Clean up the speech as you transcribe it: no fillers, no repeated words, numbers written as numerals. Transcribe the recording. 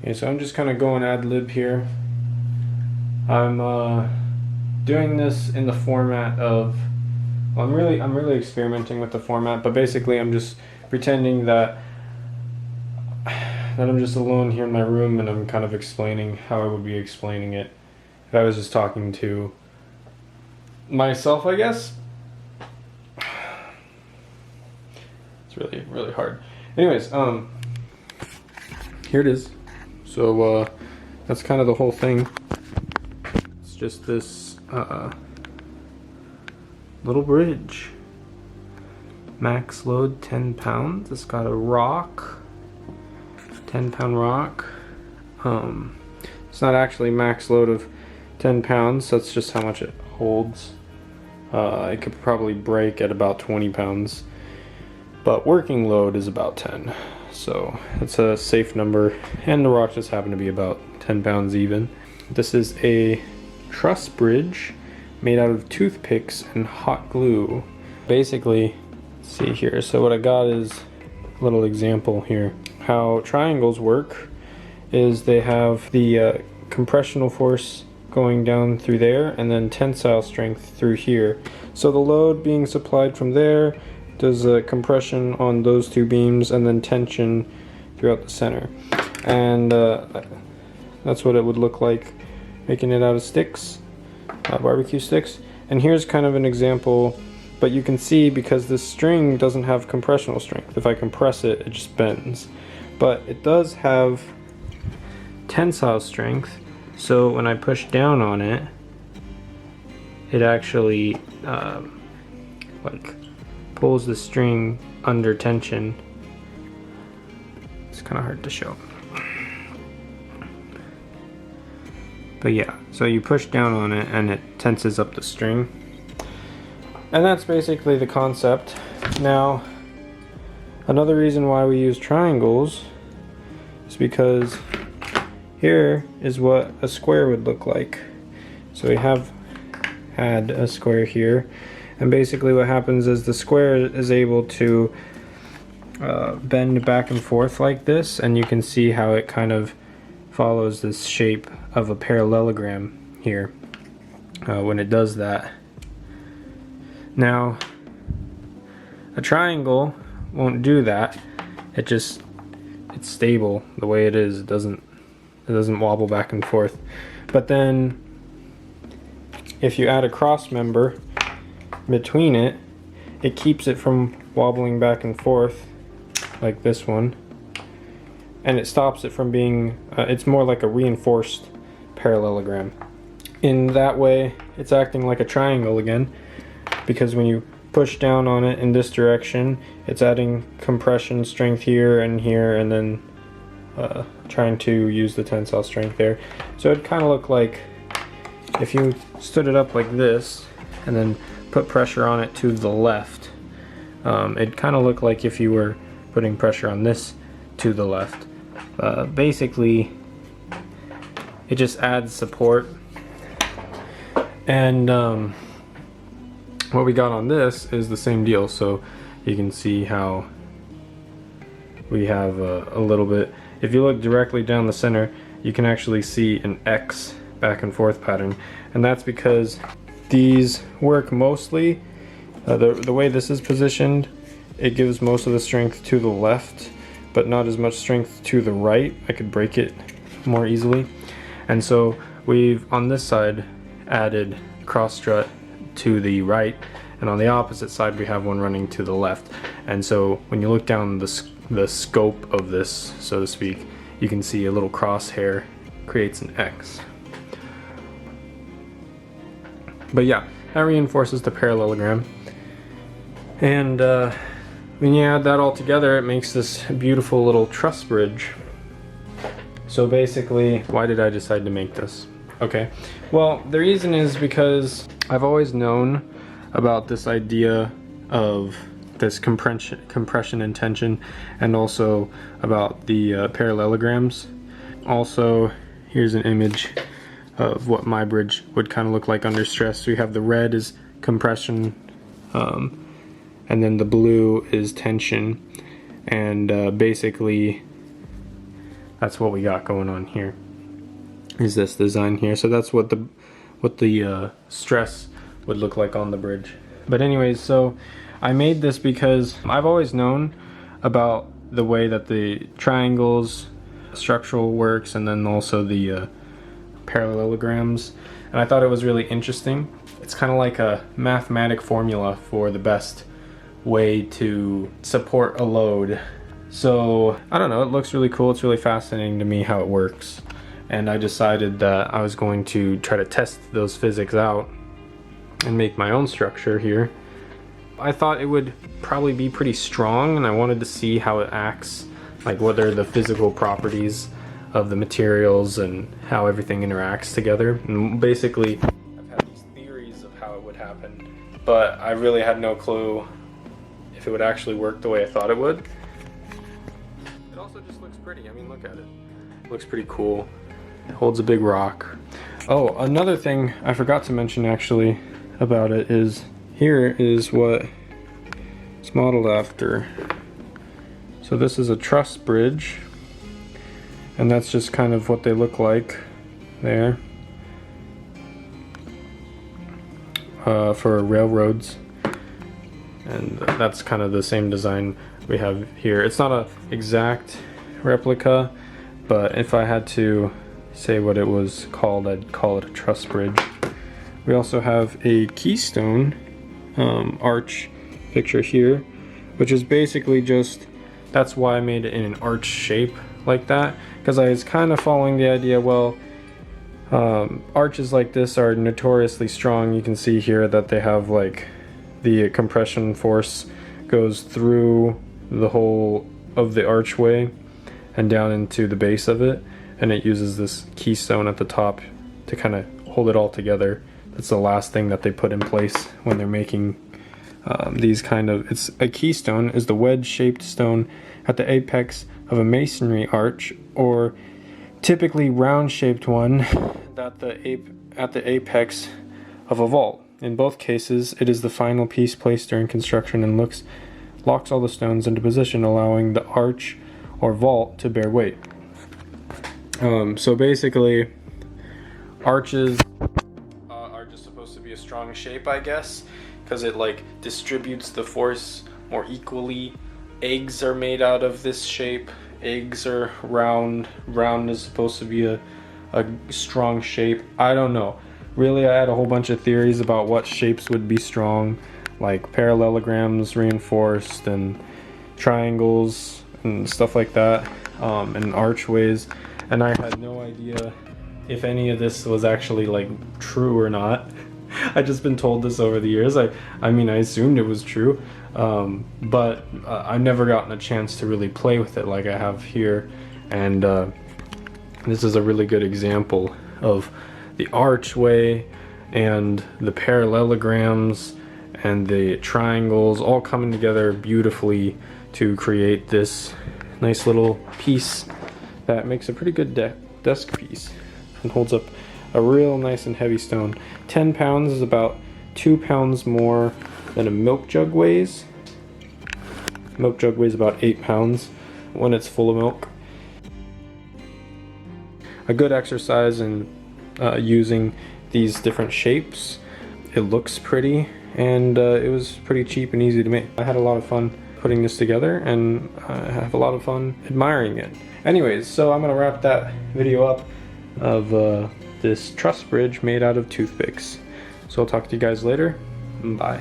Okay, so I'm just kind of going ad lib here. I'm doing this in the format of, well, I'm really experimenting with the format, but basically I'm just pretending that I'm just alone here in my room, and I'm kind of explaining how I would be explaining it if I was just talking to myself, I guess. It's really hard. Anyways, here it is. So that's kind of the whole thing. It's just this little bridge. Max load 10 pounds. It's got a rock, 10-pound rock. It's not actually max load of 10 pounds. That's just how much it holds. It could probably break at about 20 pounds, but working load is about 10. So it's a safe number, and the rock just happened to be about 10 pounds even. This is a truss bridge made out of toothpicks and hot glue. Basically, see here, so what I got is a little example here. How triangles work is they have the compressional force going down through there, and then tensile strength through here. So the load being supplied from there does a compression on those two beams, and then tension throughout the center. And that's what it would look like making it out of sticks, barbecue sticks. And here's kind of an example, but you can see because this string doesn't have compressional strength. If I compress it, it just bends. But it does have tensile strength, so when I push down on it, it actually like pulls the string under tension. It's kind of hard to show, but yeah, so you push down on it and it tenses up the string, and that's basically the concept. Now, another reason why we use triangles is because here is what a square would look like. So we have had a square here, and basically what happens is the square is able to bend back and forth like this, and you can see how it kind of follows this shape of a parallelogram here when it does that. Now, a triangle won't do that. It's stable the way it is. It doesn't wobble back and forth. But then if you add a cross member between it, it keeps it from wobbling back and forth like this one, and it stops it from being it's more like a reinforced parallelogram. In that way, it's acting like a triangle again, because when you push down on it in this direction, it's adding compression strength here, and then trying to use the tensile strength there. So it'd kind of look like if you stood it up like this and then put pressure on it to the left. It'd kind of look like if you were putting pressure on this to the left. Basically, it just adds support. And what we got on this is the same deal. So you can see how we have a little bit. If you look directly down the center, you can actually see an X back and forth pattern, and that's because these work mostly the way this is positioned. It gives most of the strength to the left, but not as much strength to the right. I could break it more easily, and so we've on this side added cross strut to the right, and on the opposite side we have one running to the left. And so when you look down the scope of this, so to speak, you can see a little crosshair creates an X. But yeah, that reinforces the parallelogram, and when you add that all together, it makes this beautiful little truss bridge. So basically, why did I decide to make this? Okay, well, the reason is because I've always known about this idea of this compression and tension, and also about the parallelograms. Also, here's an image of what my bridge would kind of look like under stress. We have the red is compression, and then the blue is tension, and basically that's what we got going on here, is this design here. So that's what the stress would look like on the bridge. But anyways, so I made this because I've always known about the way that the triangles structural works, and then also the parallelograms, and I thought it was really interesting. It's kind of like a mathematic formula for the best way to support a load. So I don't know, it looks really cool. It's really fascinating to me how it works, and I decided that I was going to try to test those physics out and make my own structure here. I thought it would probably be pretty strong, and I wanted to see how it acts, like what are the physical properties of the materials and how everything interacts together. And basically I've had these theories of how it would happen, but I really had no clue if it would actually work the way I thought it would. It also just looks pretty. I mean, look at it. It looks pretty cool. It holds a big rock. Oh, another thing I forgot to mention actually about it is here is what it's modeled after. So this is a truss bridge, and that's just kind of what they look like there for railroads, and that's kind of the same design we have here. It's not an exact replica, but if I had to say what it was called, I'd call it a truss bridge. We also have a keystone arch picture here, which is basically just, that's why I made it in an arch shape like that, because I was kind of following the idea, well, arches like this are notoriously strong. You can see here that they have like the compression force goes through the whole of the archway and down into the base of it, and it uses this keystone at the top to kind of hold it all together. That's the last thing that they put in place when they're making these kind of, it's a keystone is the wedge-shaped stone at the apex of a masonry arch, or typically round-shaped one at the apex of a vault. In both cases, it is the final piece placed during construction and locks all the stones into position, allowing the arch or vault to bear weight. So basically, arches are just supposed to be a strong shape, I guess, because it like distributes the force more equally. Eggs are made out of this shape. Eggs are round. Round is supposed to be a strong shape. I don't know. Really, I had a whole bunch of theories about what shapes would be strong, like parallelograms reinforced and triangles and stuff like that, and archways, and I had no idea if any of this was actually like true or not. I just been told this over the years. I mean, I assumed it was true, but I've never gotten a chance to really play with it like I have here, and this is a really good example of the archway and the parallelograms and the triangles all coming together beautifully to create this nice little piece that makes a pretty good desk piece and holds up a real nice and heavy stone. 10 pounds is about 2 pounds more than a milk jug weighs. Milk jug weighs about 8 pounds when it's full of milk. A good exercise in using these different shapes. It looks pretty, and it was pretty cheap and easy to make. I had a lot of fun putting this together, and I have a lot of fun admiring it. Anyways, so I'm gonna wrap that video up of this truss bridge made out of toothpicks. So I'll talk to you guys later. Bye.